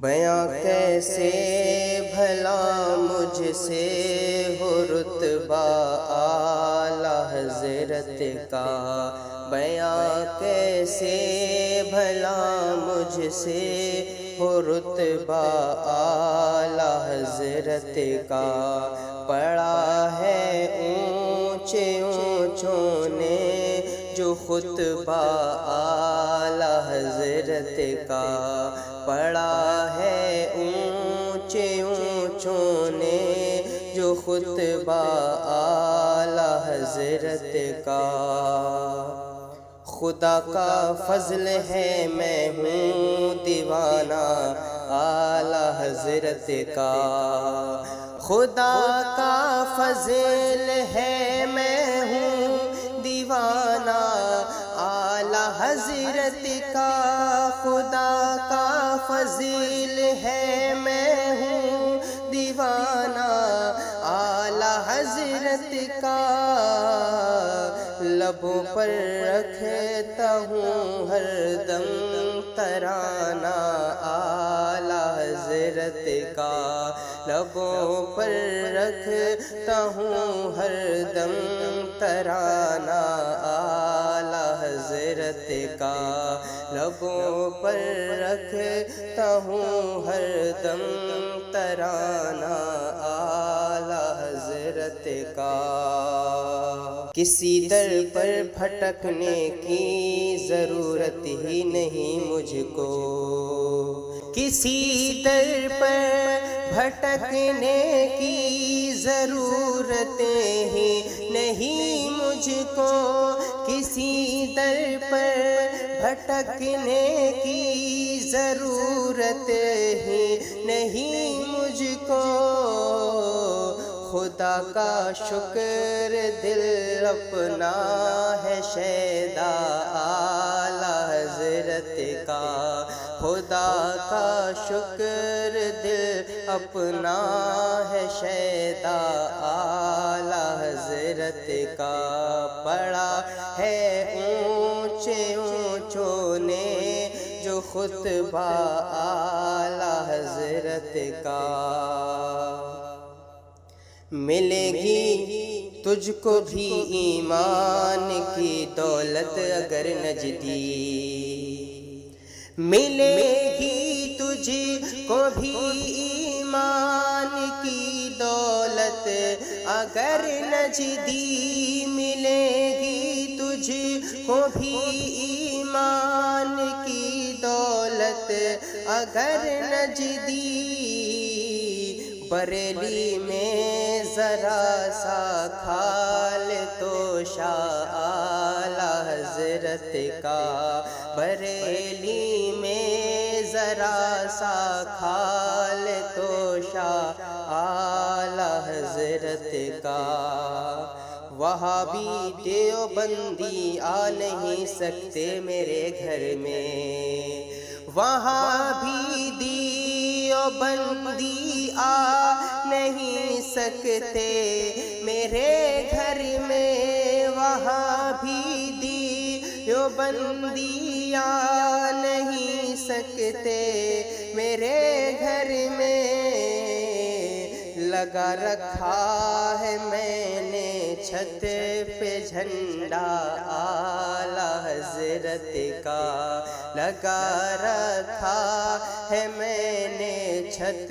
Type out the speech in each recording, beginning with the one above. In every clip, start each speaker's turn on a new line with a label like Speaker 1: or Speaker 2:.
Speaker 1: بیاں کیسے بھلا مجھ سے ہو رتبہ اعلیٰ حضرت کا، بیاں کیسے بھلا مجھ سے ہو رتبہ اعلیٰ حضرت کا۔ پڑھا ہے اونچے اونچوں نے جو خطبہ اعلیٰ حضرت کا، پڑھا ہے اونچے اونچوں نے جو خطبہ اعلیٰ حضرت کا۔ خدا کا فضل ہے میں ہوں دیوانہ اعلیٰ حضرت کا، خدا کا فضل ہے میں ہوں دیوانہ اعلیٰ حضرت کا، خدا کا فضل ہے میں ہوں دیوانہ اعلیٰ حضرت کا۔ لبوں پر رکھتا ہوں ہر دم ترانہ اعلیٰ حضرت کا، لبوں پر رکھتا ہوں ہر دم ترانہ اعلیٰ حضرت کا، لبوں پر رکھتا ہوں ہر دم ترانہ اعلیٰ حضرت کا۔ کسی در پر بھٹکنے کی ضرورت ہی نہیں مجھ کو، کسی در پر بھٹکنے کی ضرورت ہی نہیں مجھ کو، کسی در پر بھٹکنے کی ضرورت ہی نہیں مجھ کو۔ خدا کا شکر دل اپنا ہے شیدا اعلیٰ حضرت کا، خدا کا شکر دل اپنا ہے شیدا اعلیٰ حضرت کا۔ پڑھا ہے اونچے اونچوں نے جو خطبہ اعلیٰ حضرت کا۔ ملے گی تجھ کو بھی ایمان کی دولت اگر نجدی، ملے گی تجھ کو بھی ایمان کی دولت اگر نجدی، ملے گی تجھ کو بھی ایمان کی دولت اگر نجدی۔ بریلی میں ذرا سا کھال توشا اعلیٰ حضرت کا، بریلی میں ذرا سا کھال توشا اعلیٰ حضرت کا۔ وہابی دیوبندی آ نہیں سکتے میرے گھر میں، وہابی دیوبندی آ نہیں سکتے میرے گھر میں، وہابی دیوبندی آ نہیں سکتے میرے گھر میں۔ لگا رکھا ہے میں نے چھت پہ جھنڈا اعلیٰ حضرت کا، لگا رکھا ہے میں نے چھت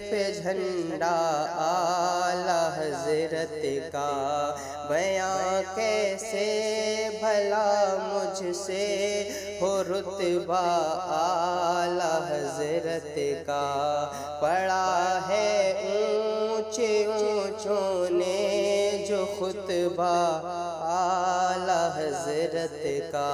Speaker 1: پہ جھنڈا اعلیٰ حضرت کا۔ بیاں کیسے بھلا مجھ سے ہو رتبہ اعلیٰ حضرت کا، پڑھا ہے اونچے اونچوں نے جو خطبہ اعلیٰ حضرت کا۔